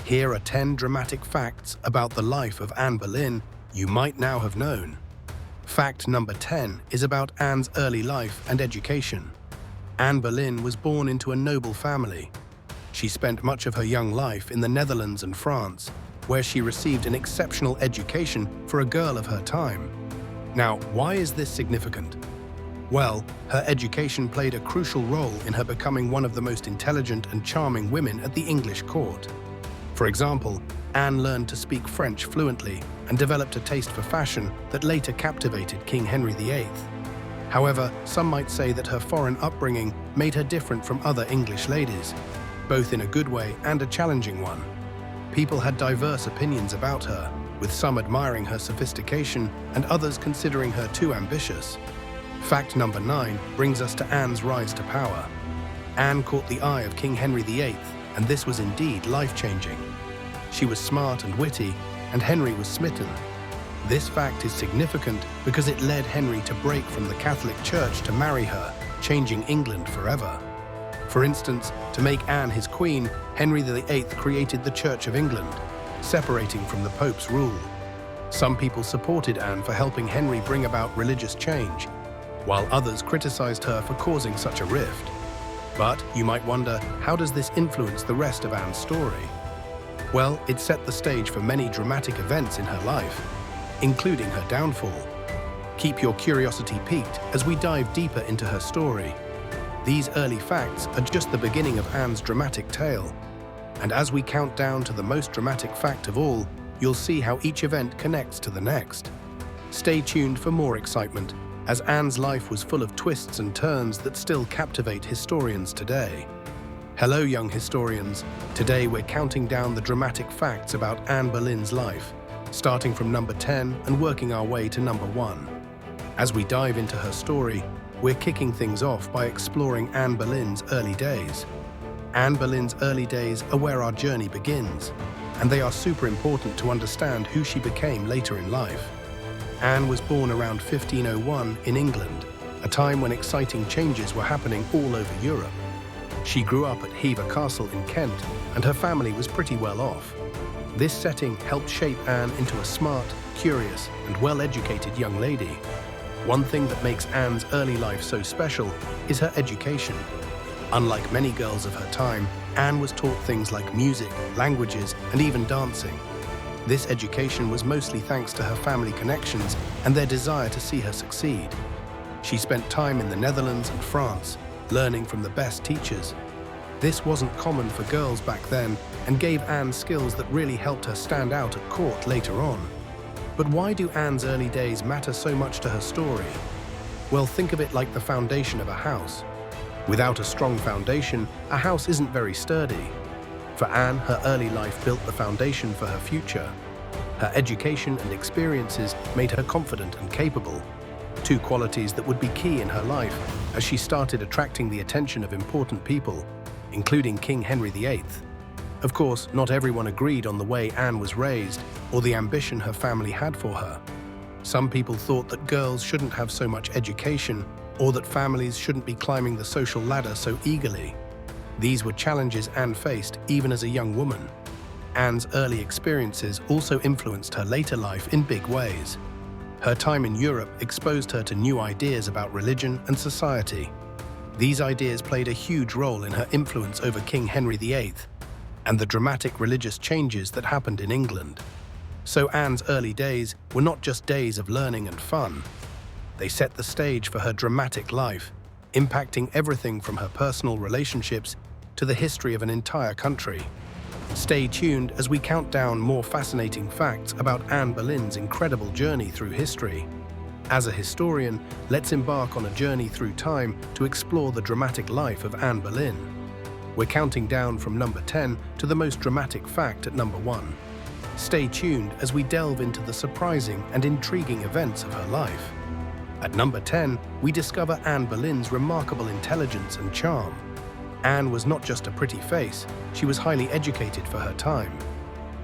Here are 10 dramatic facts about the life of Anne Boleyn you might now have known. Fact number 10 is about Anne's early life and education. Anne Boleyn was born into a noble family. She spent much of her young life in the Netherlands and France, where she received an exceptional education for a girl of her time. Now, why is this significant? Well, her education played a crucial role in her becoming one of the most intelligent and charming women at the English court. For example, Anne learned to speak French fluently and developed a taste for fashion that later captivated King Henry VIII. However, some might say that her foreign upbringing made her different from other English ladies, both in a good way and a challenging one. People had diverse opinions about her, with some admiring her sophistication and others considering her too ambitious. Fact number 9 brings us to Anne's rise to power. Anne caught the eye of King Henry VIII, and this was indeed life-changing. She was smart and witty, and Henry was smitten. This fact is significant because it led Henry to break from the Catholic Church to marry her, changing England forever. For instance, to make Anne his queen, Henry VIII created the Church of England, separating from the Pope's rule. Some people supported Anne for helping Henry bring about religious change, while others criticized her for causing such a rift. But you might wonder, how does this influence the rest of Anne's story? Well, it set the stage for many dramatic events in her life, including her downfall. Keep your curiosity piqued as we dive deeper into her story. These early facts are just the beginning of Anne's dramatic tale. And as we count down to the most dramatic fact of all, you'll see how each event connects to the next. Stay tuned for more excitement, as Anne's life was full of twists and turns that still captivate historians today. Hello, young historians. Today we're counting down the dramatic facts about Anne Boleyn's life, starting from number 10 and working our way to number 1. As we dive into her story, we're kicking things off by exploring Anne Boleyn's early days. Anne Boleyn's early days are where our journey begins, and they are super important to understand who she became later in life. Anne was born around 1501 in England, a time when exciting changes were happening all over Europe. She grew up at Hever Castle in Kent, and her family was pretty well off. This setting helped shape Anne into a smart, curious, and well-educated young lady. One thing that makes Anne's early life so special is her education. Unlike many girls of her time, Anne was taught things like music, languages, and even dancing. This education was mostly thanks to her family connections and their desire to see her succeed. She spent time in the Netherlands and France, learning from the best teachers. This wasn't common for girls back then and gave Anne skills that really helped her stand out at court later on. But why do Anne's early days matter so much to her story? Well, think of it like the foundation of a house. Without a strong foundation, a house isn't very sturdy. For Anne, her early life built the foundation for her future. Her education and experiences made her confident and capable, two qualities that would be key in her life as she started attracting the attention of important people, including King Henry VIII. Of course, not everyone agreed on the way Anne was raised or the ambition her family had for her. Some people thought that girls shouldn't have so much education or that families shouldn't be climbing the social ladder so eagerly. These were challenges Anne faced even as a young woman. Anne's early experiences also influenced her later life in big ways. Her time in Europe exposed her to new ideas about religion and society. These ideas played a huge role in her influence over King Henry VIII and the dramatic religious changes that happened in England. So Anne's early days were not just days of learning and fun. They set the stage for her dramatic life, impacting everything from her personal relationships to the history of an entire country. Stay tuned as we count down more fascinating facts about Anne Boleyn's incredible journey through history. As a historian, let's embark on a journey through time to explore the dramatic life of Anne Boleyn. We're counting down from number 10 to the most dramatic fact at number 1. Stay tuned as we delve into the surprising and intriguing events of her life. At number 10, we discover Anne Boleyn's remarkable intelligence and charm. Anne was not just a pretty face, she was highly educated for her time.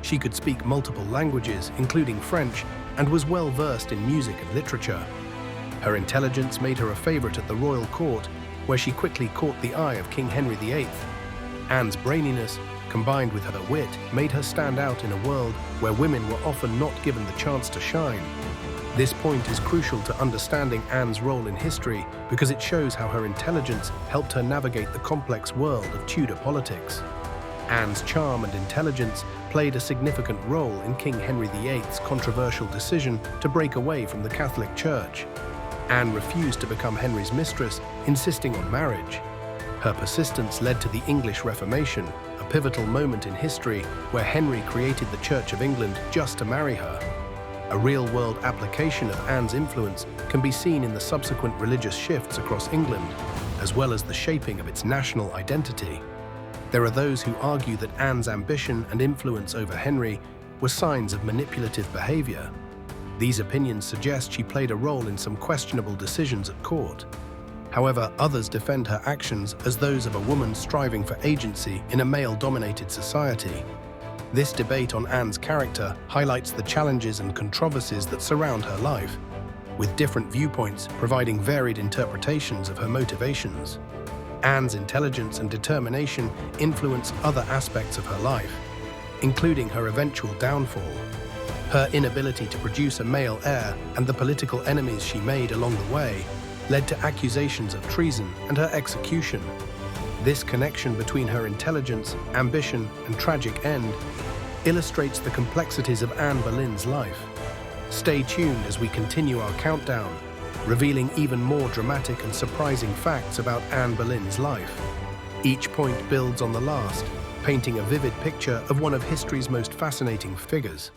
She could speak multiple languages, including French, and was well versed in music and literature. Her intelligence made her a favorite at the royal court, where she quickly caught the eye of King Henry VIII. Anne's braininess, combined with her wit, made her stand out in a world where women were often not given the chance to shine. This point is crucial to understanding Anne's role in history because it shows how her intelligence helped her navigate the complex world of Tudor politics. Anne's charm and intelligence played a significant role in King Henry VIII's controversial decision to break away from the Catholic Church. Anne refused to become Henry's mistress, insisting on marriage. Her persistence led to the English Reformation, a pivotal moment in history where Henry created the Church of England just to marry her. A real-world application of Anne's influence can be seen in the subsequent religious shifts across England, as well as the shaping of its national identity. There are those who argue that Anne's ambition and influence over Henry were signs of manipulative behavior. These opinions suggest she played a role in some questionable decisions at court. However, others defend her actions as those of a woman striving for agency in a male-dominated society. This debate on Anne's character highlights the challenges and controversies that surround her life, with different viewpoints providing varied interpretations of her motivations. Anne's intelligence and determination influence other aspects of her life, including her eventual downfall. Her inability to produce a male heir and the political enemies she made along the way led to accusations of treason and her execution. This connection between her intelligence, ambition, and tragic end illustrates the complexities of Anne Boleyn's life. Stay tuned as we continue our countdown, revealing even more dramatic and surprising facts about Anne Boleyn's life. Each point builds on the last, painting a vivid picture of one of history's most fascinating figures.